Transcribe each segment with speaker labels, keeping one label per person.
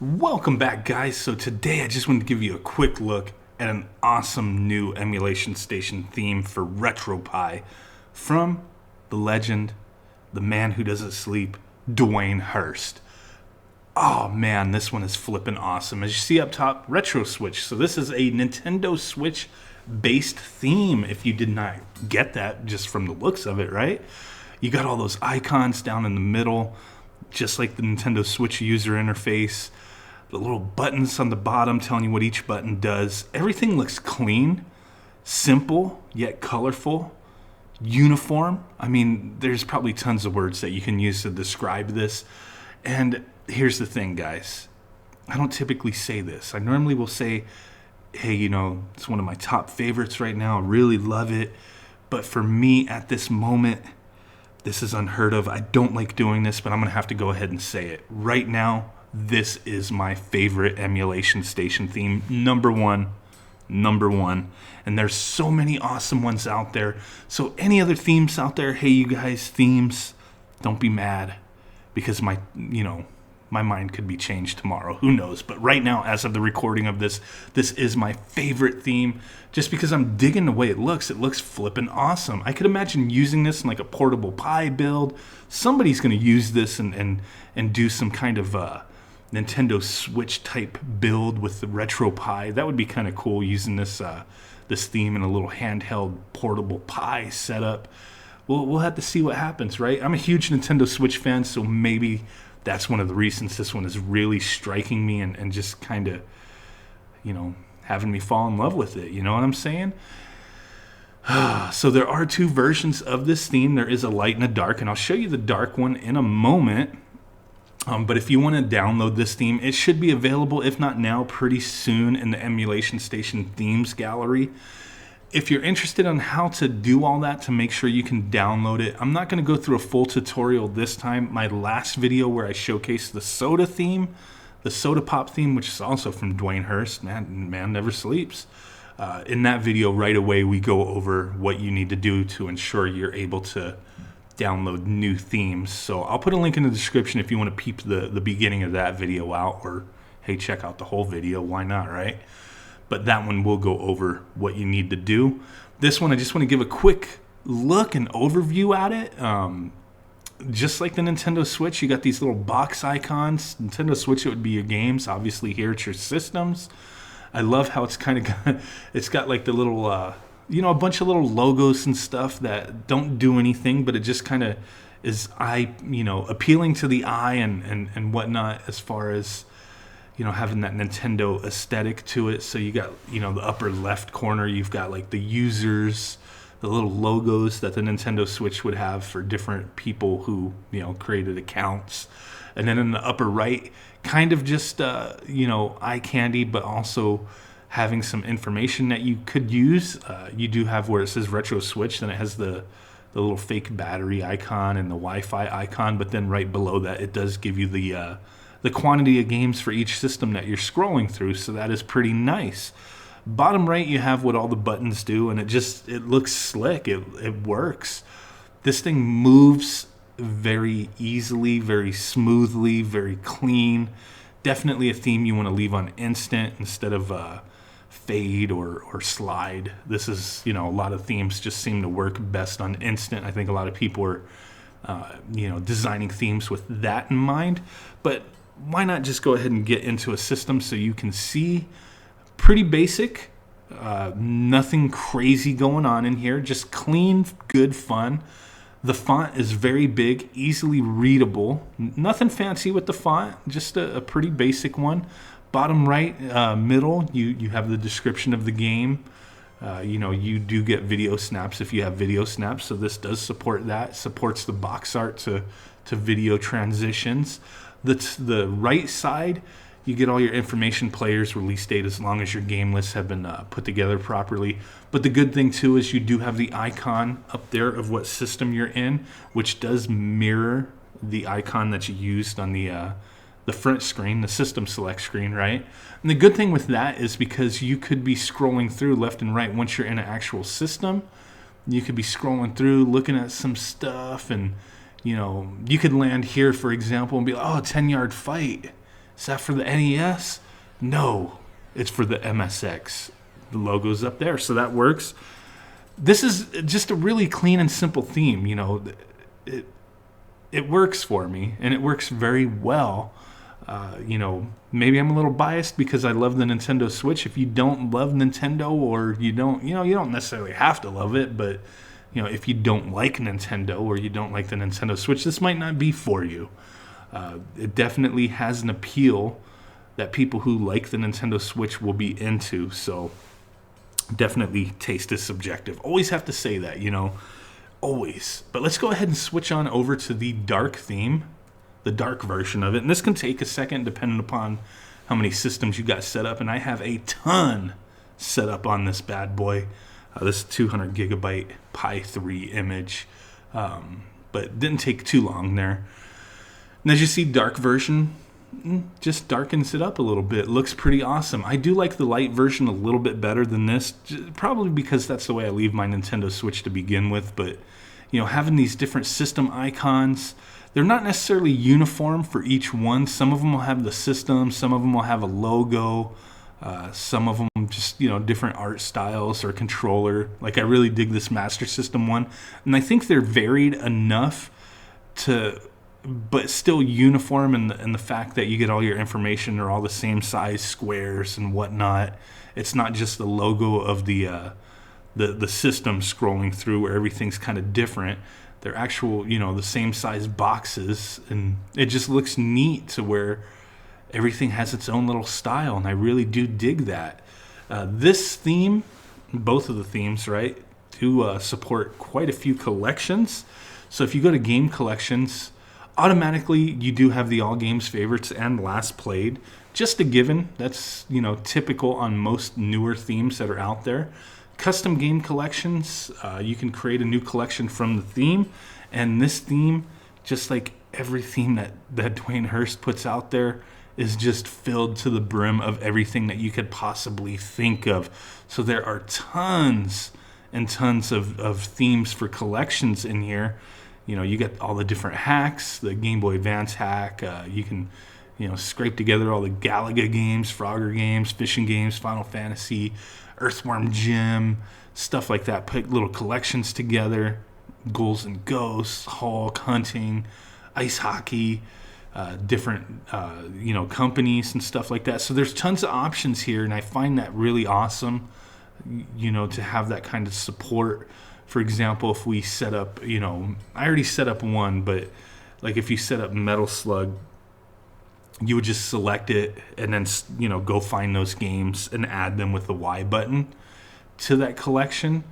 Speaker 1: Welcome back, guys. So today I just wanted to give you a quick look at an awesome new Emulation Station theme for RetroPie from the legend, the man who doesn't sleep, Dwayne Hurst. Oh man, this one is flippin' awesome. As you see up top, Retro Switch. So this is a Nintendo Switch based theme, if you did not get that just from the looks of it, right? You got all those icons down in the middle, just like the Nintendo Switch user interface. The little buttons on the bottom telling you what each button does. Everything looks clean, simple, yet colorful, uniform. I mean, there's probably tons of words that you can use to describe this. And here's the thing, guys. I don't typically say this. I normally will say, hey, it's one of my top favorites right now. I really love it. But for me at this moment, this is unheard of. I don't like doing this, but I'm going to have to go ahead and say it. Right now, this is my favorite Emulation Station theme. Number one. And there's so many awesome ones out there. So any other themes out there, hey, you guys, themes, don't be mad. Because my mind could be changed tomorrow. Who knows? But right now, as of the recording of this is my favorite theme. Just because I'm digging the way it looks. It looks flippin' awesome. I could imagine using this in like a portable Pi build. Somebody's going to use this and do some kind of Nintendo Switch type build with the RetroPie. That would be kind of cool, using this theme in a little handheld portable Pi setup. We'll have to see what happens, right? I'm a huge Nintendo Switch fan, so maybe that's one of the reasons this one is really striking me and just kind of, having me fall in love with it. You know what I'm saying? So there are two versions of this theme. There is a light and a dark, and I'll show you the dark one in a moment. But if you want to download this theme, it should be available, if not now, pretty soon in the Emulation Station Themes Gallery. If you're interested on how to do all that to make sure you can download it, I'm not going to go through a full tutorial this time. My last video where I showcased the soda theme, the soda pop theme, which is also from Dwayne Hurst, man never sleeps. In that video right away, we go over what you need to do to ensure you're able to download new themes. So I'll put a link in the description if you want to peep the beginning of that video out, or hey, check out the whole video. Why not, right? But that one will go over what you need to do. This one, I just want to give a quick look and overview at it. Just like the Nintendo Switch, you got these little box icons. Nintendo Switch, it would be your games. Obviously, here it's your systems. I love how it's kind of it's got like the little a bunch of little logos and stuff that don't do anything, but it just kind of is appealing to the eye and whatnot, as far as having that Nintendo aesthetic to it. So you got the upper left corner, you've got like the users, the little logos that the Nintendo Switch would have for different people who created accounts. And then in the upper right, kind of just eye candy, but also having some information that you could use. You do have where it says Retro Switch, then it has the little fake battery icon and the Wi-Fi icon, but then right below that it does give you the quantity of games for each system that you're scrolling through, so that is pretty nice. Bottom right, you have what all the buttons do, and it looks slick. It works. This thing moves very easily, very smoothly, very clean. Definitely a theme you want to leave on instant instead of fade or slide. This is, a lot of themes just seem to work best on instant. I think a lot of people are, designing themes with that in mind. But why not just go ahead and get into a system so you can see? Pretty basic, nothing crazy going on in here. Just clean, good fun. The font is very big, easily readable. Nothing fancy with the font, just a pretty basic one. Bottom right, middle, you have the description of the game. You do get video snaps if you have video snaps, so this does support that. It supports the box art to video transitions. The right side, you get all your information, players, release date, as long as your game lists have been put together properly. But the good thing too is you do have the icon up there of what system you're in, which does mirror the icon that you used on the front screen, the system select screen, right? And the good thing with that is because you could be scrolling through left and right once you're in an actual system. You could be scrolling through, looking at some stuff, and you could land here, for example, and be like, oh, 10-yard fight. Is that for the NES? No, it's for the MSX. The logo's up there, so that works. This is just a really clean and simple theme. You know, it works for me, and it works very well. You know, maybe I'm a little biased because I love the Nintendo Switch. If you don't love Nintendo, or you don't necessarily have to love it, but you know, if you don't like Nintendo or you don't like the Nintendo Switch, this might not be for you. It definitely has an appeal that people who like the Nintendo Switch will be into. So definitely taste is subjective. Always have to say that, you know, always. But let's go ahead and switch on over to the dark theme, the dark version of it. And this can take a second depending upon how many systems you got set up. And I have a ton set up on this bad boy. This 200 gigabyte Pi 3 image. But it didn't take too long there. And as you see, dark version just darkens it up a little bit. Looks pretty awesome. I do like the light version a little bit better than this, probably because that's the way I leave my Nintendo Switch to begin with. But you know, having these different system icons, they're not necessarily uniform for each one. Some of them will have the system, some of them will have a logo, some of them just, you know, different art styles or controller. Like I really dig this Master System one, and I think they're varied enough but still uniform in the fact that you get all your information. They're all the same size squares and whatnot. It's not just the logo of the system scrolling through where everything's kind of different. They're actual, you know, the same size boxes, and it just looks neat to where everything has its own little style, and I really do dig that. This theme, both of the themes, right, do support quite a few collections. So if you go to game collections, automatically you do have the all games favorites and last played. Just a given. That's, you know, typical on most newer themes that are out there. Custom game collections, you can create a new collection from the theme, and this theme, just like every theme that Dwayne Hurst puts out there, is just filled to the brim of everything that you could possibly think of. So there are tons and tons of themes for collections in here. You know, you get all the different hacks, the Game Boy Advance hack. You can, you know, scrape together all the Galaga games, Frogger games, fishing games, Final Fantasy, Earthworm Jim, stuff like that. Put little collections together, Ghouls and Ghosts, Hulk, Hunting, Ice Hockey, different, you know, companies and stuff like that. So there's tons of options here, and I find that really awesome, you know, to have that kind of support. For example, if we set up, you know, I already set up one, but like if you set up Metal Slug, you would just select it and then, you know, go find those games and add them with the Y button to that collection.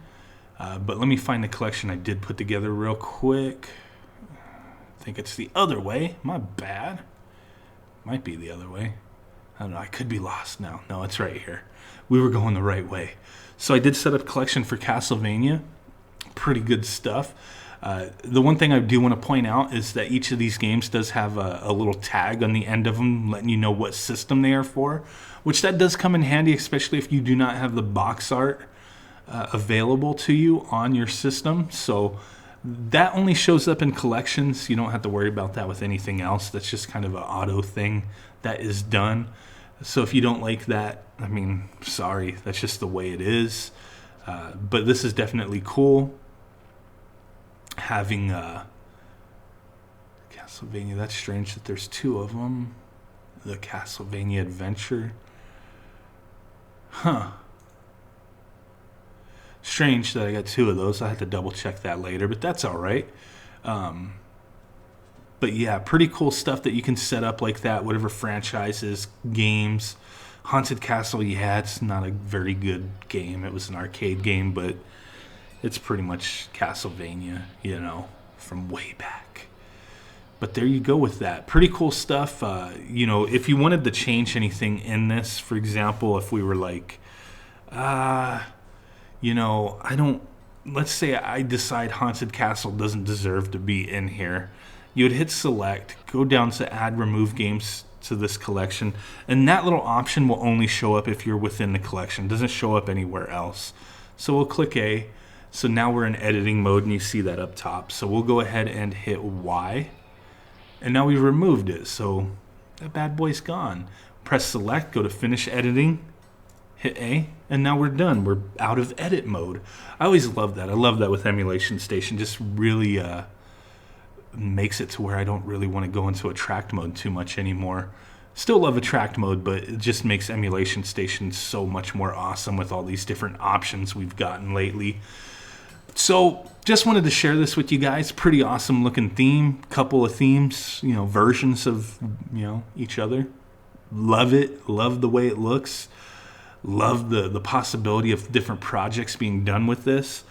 Speaker 1: But let me find the collection I did put together real quick. I think it's the other way. My bad. Might be the other way. I don't know. I could be lost now. No, it's right here. We were going the right way. So I did set up a collection for Castlevania. Pretty good stuff. The one thing I do want to point out is that each of these games does have a little tag on the end of them letting you know what system they are for, which that does come in handy, especially if you do not have the box art available to you on your system. So that only shows up in collections. You don't have to worry about that with anything else. That's just kind of an auto thing that is done. So if you don't like that, I mean, sorry, that's just the way it is. But this is definitely cool. Having Castlevania, that's strange that there's two of them. The Castlevania Adventure. Huh. Strange that I got two of those. I have to double check that later, but that's all right. But yeah, pretty cool stuff that you can set up like that, whatever franchises, games. Haunted Castle, yeah, it's not a very good game. It was an arcade game, but it's pretty much Castlevania, you know, from way back. But there you go with that. Pretty cool stuff. You know, if you wanted to change anything in this, for example, if we were like, you know, let's say I decide Haunted Castle doesn't deserve to be in here. You would hit select, go down to add remove games to this collection, and that little option will only show up if you're within the collection. It doesn't show up anywhere else. So we'll click A. So now we're in editing mode, and you see that up top. So we'll go ahead and hit Y, and now we've removed it. So that bad boy's gone. Press select, go to finish editing, hit A, and now we're done. We're out of edit mode. I always love that. I love that with Emulationstation. Just really makes it to where I don't really want to go into attract mode too much anymore. Still love attract mode, but it just makes Emulationstation so much more awesome with all these different options we've gotten lately. So just wanted to share this with you guys. Pretty awesome looking theme. Couple of themes, versions of, each other. Love it. Love the way it looks. Love the possibility of different projects being done with this.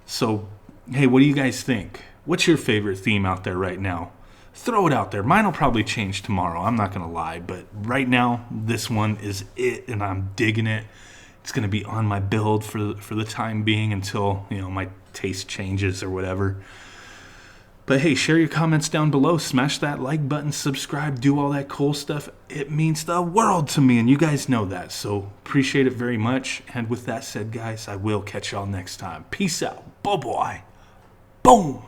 Speaker 1: So, hey, what do you guys think? What's your favorite theme out there right now? Throw it out there. Mine will probably change tomorrow. I'm not going to lie. But right now, this one is it, and I'm digging it. It's going to be on my build for the time being until, my taste changes or whatever. But hey, share your comments down below. Smash that like button, subscribe, do all that cool stuff. It means the world to me, and you guys know that. So appreciate it very much. And with that said, guys, I will catch y'all next time. Peace out. Bye-bye. Boom.